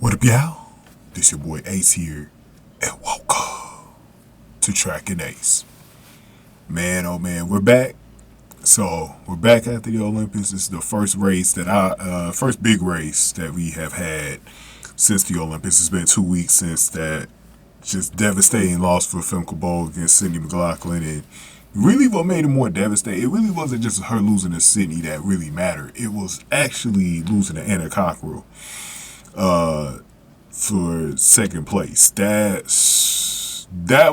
What up, y'all? This your boy Ace here, and welcome to Track and Ace. Man, oh man, we're back. So we're back after the Olympics. This is the first big race that we have had since the Olympics. It's been 2 weeks since that just devastating loss for Femke Bol against Sydney McLaughlin, and really what made it more devastating, it really wasn't just her losing to Sydney that really mattered. It was actually losing to Anna Cockrell for second place. That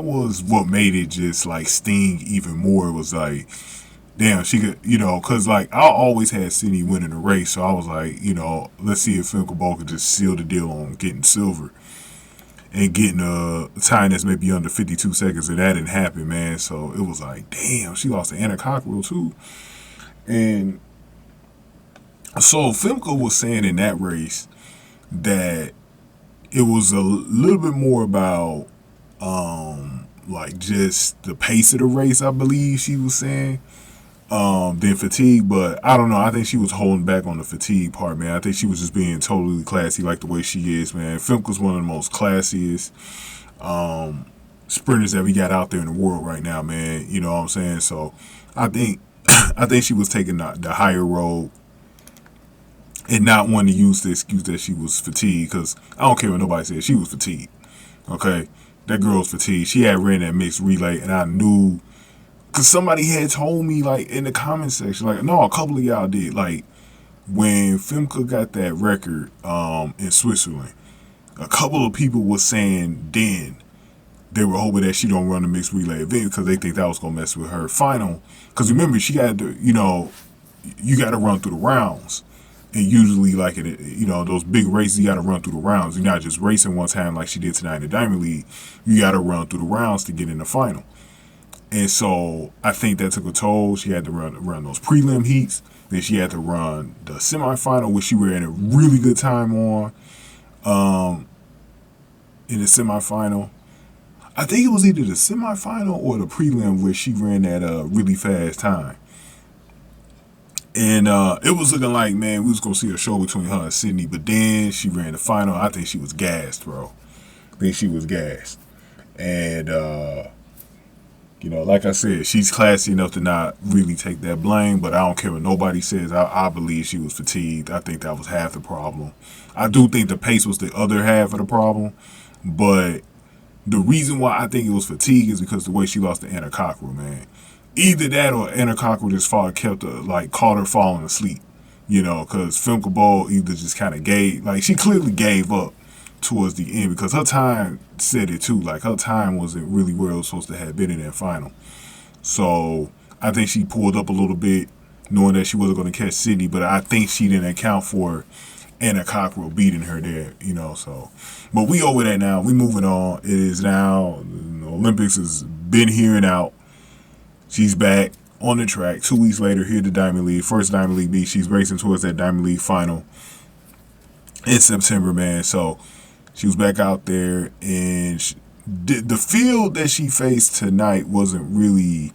was what made it just like sting even more. It was like, damn, she could, because like I always had Sydney winning the race, so I was like, let's see if Femke Bol could just seal the deal on getting silver and getting a time that's maybe under 52 seconds, and that didn't happen, man. So it was like, damn, she lost to Anna Cockrell too. And so Femke was saying in that race that it was a little bit more about like just the pace of the race, I believe she was saying, than fatigue. But I don't know, I think she was holding back on the fatigue part, man. I think she was just being totally classy like the way she is, man. Femke's one of the most classiest sprinters that we got out there in the world right now, man. You know what I'm saying? So I think I think she was taking the higher road and not wanting to use the excuse that she was fatigued, because I don't care what nobody says, she was fatigued. Okay, that girl's fatigued. She had ran that mixed relay, and I knew, because somebody had told me, like, in the comment section, like, no, a couple of y'all did, like, when Femke got that record in Switzerland, a couple of people was saying then they were hoping that she don't run the mixed relay event because they think that was gonna mess with her final. Because remember, she got to, you got to run through the rounds. And usually, like, those big races, you got to run through the rounds. You're not just racing one time like she did tonight in the Diamond League. You got to run through the rounds to get in the final. And so I think that took a toll. She had to run those prelim heats. Then she had to run the semifinal, which she ran a really good time on in the semifinal. I think it was either the semifinal or the prelim where she ran that really fast time. And it was looking like, man, we was going to see a show between her and Sydney. But then she ran the final. I think she was gassed, bro. I think she was gassed. And, like I said, she's classy enough to not really take that blame. But I don't care what nobody says. I believe she was fatigued. I think that was half the problem. I do think the pace was the other half of the problem. But the reason why I think it was fatigue is because the way she lost to Anna Cockrell, man. Either that or Anna Cockrell just caught her falling asleep, because Femke Bol either just kind of she clearly gave up towards the end, because her time said it too. Like, her time wasn't really where it was supposed to have been in that final. So I think she pulled up a little bit, knowing that she wasn't going to catch Sydney, but I think she didn't account for Anna Cockrell beating her there, so. But we over that now. We moving on. It is now, the Olympics has been here and out. She's back on the track 2 weeks later, here at the Diamond League. First Diamond League beat. She's racing towards that Diamond League final in September, man. So she was back out there, and the field that she faced tonight wasn't really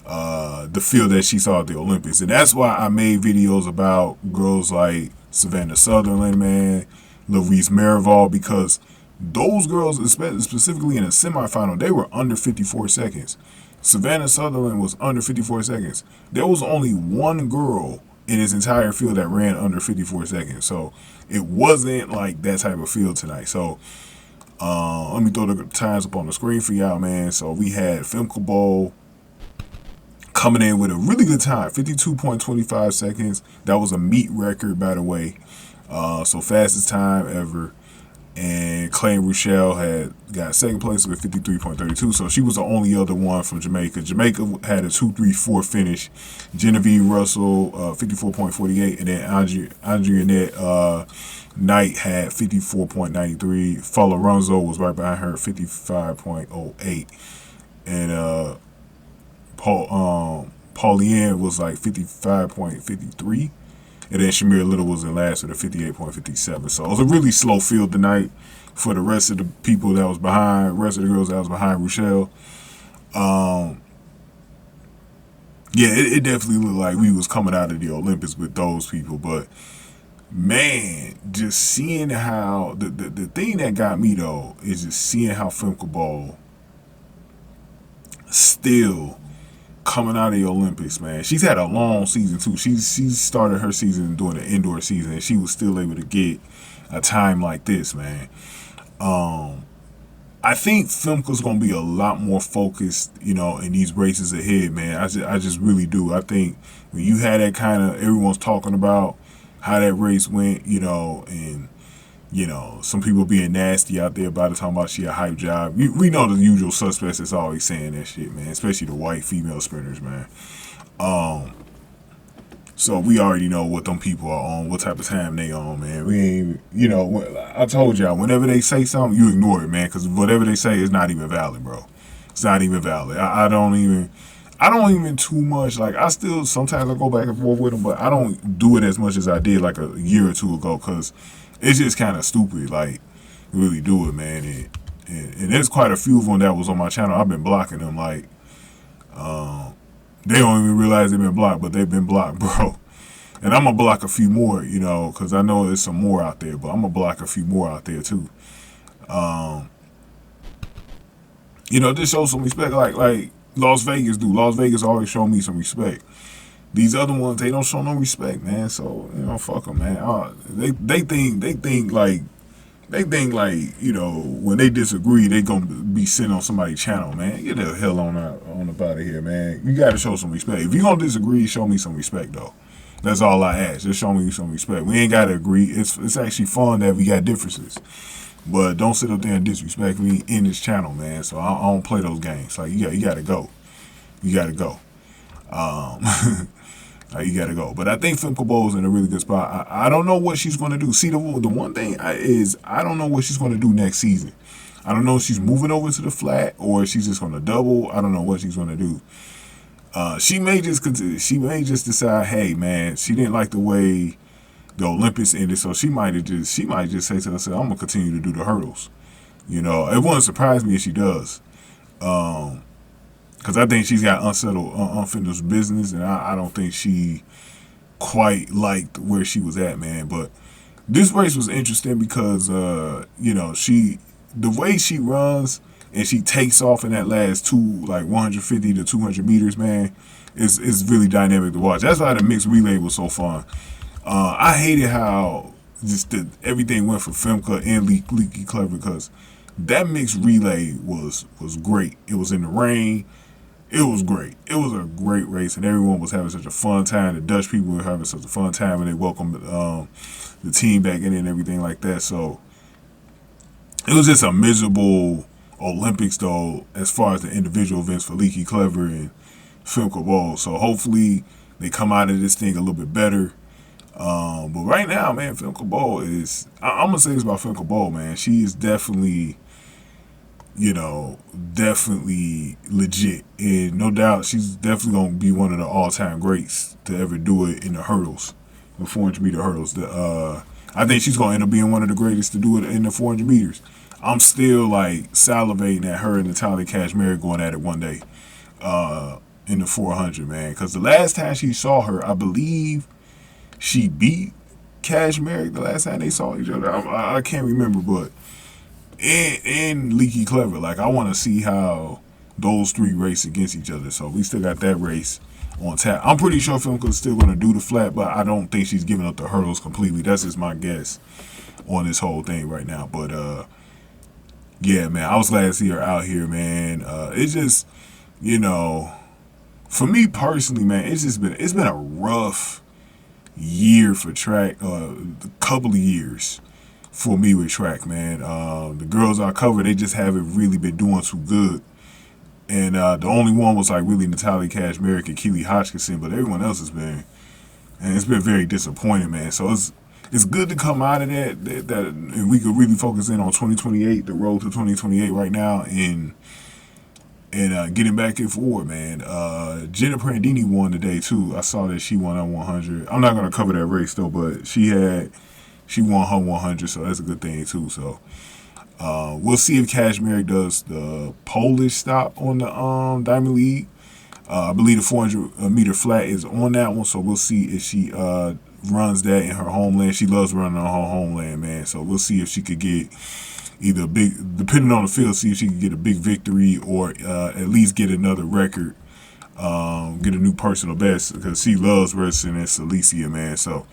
the field that she saw at the Olympics. And that's why I made videos about girls like Savannah Sutherland, man, Louise Merival, because those girls, specifically in a semifinal, they were under 54 seconds. Savannah Sutherland was under 54 seconds. There was only one girl in his entire field that ran under 54 seconds. So it wasn't like that type of field tonight. So let me throw the times up on the screen for y'all, man. So we had Femke Bol coming in with a really good time, 52.25 seconds. That was a meet record, by the way. So fastest time ever. And Clay Rochelle had got second place with 53.32, so she was the only other one from Jamaica. Jamaica had a 2-3-4 finish. Genevieve Russell, 54.48, and then Andrianette Knight had 54.93. Faloronzo was right behind her, 55.08, and Paulienne was like 55.53. And then Shamir Little was in last with a 58.57. So it was a really slow field tonight for the rest of the people that was behind, rest of the girls that was behind Rochelle. It definitely looked like we was coming out of the Olympics with those people. But man, just seeing how the thing that got me though is just seeing how Femke Bol still coming out of the Olympics, man. She's had a long season too. She started her season doing the indoor season, and she was still able to get a time like this, man. I think Femke's gonna be a lot more focused, in these races ahead, man. I just really do. I think when you had that kind of, everyone's talking about how that race went, and some people being nasty out there about it, talking about she a hype job. We know the usual suspects that's always saying that shit, man. Especially the white female sprinters, man. So we already know what them people are on, what type of time they on, man. We ain't, I told y'all, whenever they say something, you ignore it, man, because whatever they say is not even valid, bro. It's not even valid. I don't even too much, like, I still, sometimes I go back and forth with them, but I don't do it as much as I did, like, a year or two ago, because it's just kind of stupid, like, really do it, man. And there's quite a few of them that was on my channel. I've been blocking them, like, they don't even realize they've been blocked, but they've been blocked, bro. And I'm going to block a few more, because I know there's some more out there, but I'm going to block a few more out there, too. Just show some respect, like Las Vegas do. Las Vegas always show me some respect. These other ones, they don't show no respect, man. So, fuck them, man. They think like, when they disagree, they gonna be sitting on somebody's channel, man. Get the hell on up out of here, man. You gotta show some respect. If you gonna disagree, show me some respect, though. That's all I ask. Just show me some respect. We ain't gotta agree. It's actually fun that we got differences, but don't sit up there and disrespect me in this channel, man. So I don't play those games. Like, you gotta go. You gotta go. You gotta go. But I think Femke Bol's in a really good spot. I don't know what she's gonna do. See, the one thing is I don't know what she's gonna do next season. I don't know if she's moving over to the flat or if she's just gonna double. I don't know what she's gonna do. She may just decide, hey, man, she didn't like the way the Olympics ended, so she might just say to herself, I'm gonna continue to do the hurdles. It wouldn't surprise me if she does. Because I think she's got unfinished business, and I don't think she quite liked where she was at, man. But this race was interesting because, the way she runs and she takes off in that last 150 to 200 meters, man, is really dynamic to watch. That's why the mixed relay was so fun. I hated how everything went for Femke and Leaky Clever, because that mixed relay was great. It was in the rain. It was great. It was a great race, and everyone was having such a fun time. The Dutch people were having such a fun time, and they welcomed the team back in and everything like that. So it was just a miserable Olympics, though, as far as the individual events for Leaky Clever and Femke Bol. So hopefully they come out of this thing a little bit better. But right now, man, Femke Bol is, I'm going to say this about Femke Bol, man. She is definitely, definitely legit. And no doubt she's definitely going to be one of the all-time greats to ever do it in the hurdles, the 400 meter hurdles. I think she's going to end up being one of the greatest to do it in the 400 meters. I'm still salivating at her and Natalia Kashmir going at it one day in the 400, man. Because the last time she saw her, I believe she beat Kashmir the last time they saw each other. I can't remember, but and Leaky Clever, I want to see how those three race against each other. So we still got that race on tap. I'm pretty sure Femke's still going to do the flat, but I don't think she's giving up the hurdles completely. That's just my guess on this whole thing right now. But yeah, man, I was glad to see her out here, man. It's just, for me personally, man, it's been a rough year for track, a couple of years for me with track, man. The girls I covered, they just haven't really been doing too good. And the only one was really Natalia Kashmir and Keely Hodgkinson, but everyone else has been, and it's been very disappointing, man. So it's good to come out of that and we could really focus in on 2028, the road to 2028 right now, and getting back and forward, man. Jenna Prandini won today too. I saw that she won on 100. I'm not gonna cover that race though, but she won her 100, so that's a good thing too. So we'll see if Kashmir does the Polish stop on the Diamond League. I believe the 400 meter flat is on that one, so we'll see if she runs that in her homeland. She loves running on her homeland, man. So we'll see if she could get either a big, depending on the field, see if she can get a big victory or at least get another record, get a new personal best, because she loves wrestling in Silesia, man. So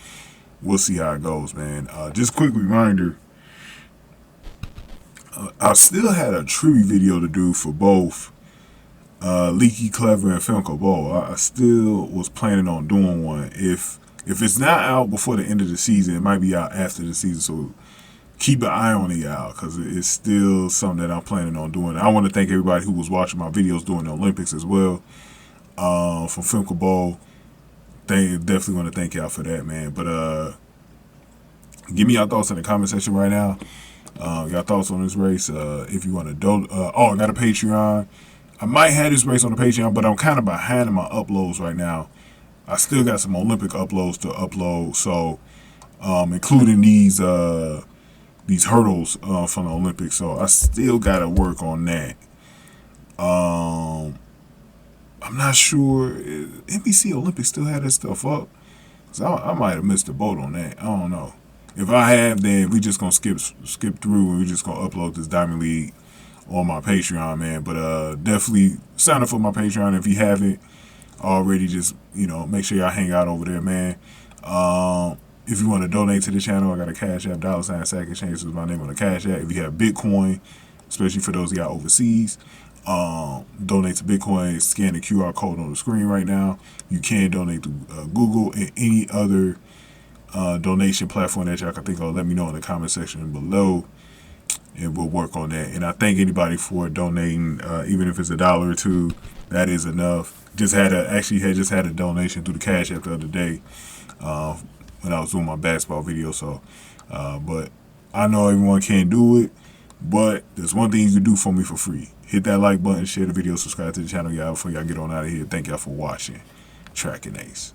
we'll see how it goes, man. Just quick reminder, I still had a tribute video to do for both Leaky Clever and Femke Bol. I still was planning on doing one. If it's not out before the end of the season, it might be out after the season. So keep an eye on it out, because it's still something that I'm planning on doing. I want to thank everybody who was watching my videos during the Olympics as well. From Femke Bol, they definitely want to thank y'all for that, man. But give me your thoughts in the comment section right now. Your thoughts on this race. If you want to donate. I got a Patreon. I might have this race on the Patreon, but I'm kind of behind in my uploads right now. I still got some Olympic uploads to upload, so including these hurdles from the Olympics. So I still got to work on that. I'm not sure. NBC Olympics still had that stuff up? So I might have missed the boat on that. I don't know. If I have, then we just gonna skip through and we just gonna upload this Diamond League on my Patreon, man. But definitely sign up for my Patreon if you haven't already. Just, make sure y'all hang out over there, man. If you want to donate to the channel, I got a Cash App, $ Sack Exchange is my name on the Cash App. If you have Bitcoin, especially for those of y'all overseas, donate to Bitcoin. Scan the QR code on the screen right now. You can donate to Google and any other donation platform that y'all can think of. Let me know in the comment section below, and we'll work on that. And I thank anybody for donating, even if it's $1 or $2. That is enough. Just had a donation through the Cash App the other day when I was doing my basketball video. So, but I know everyone can't do it, but there's one thing you can do for me for free. Hit that like button, share the video, subscribe to the channel, y'all, before y'all get on out of here. Thank y'all for watching. Tracking Ace.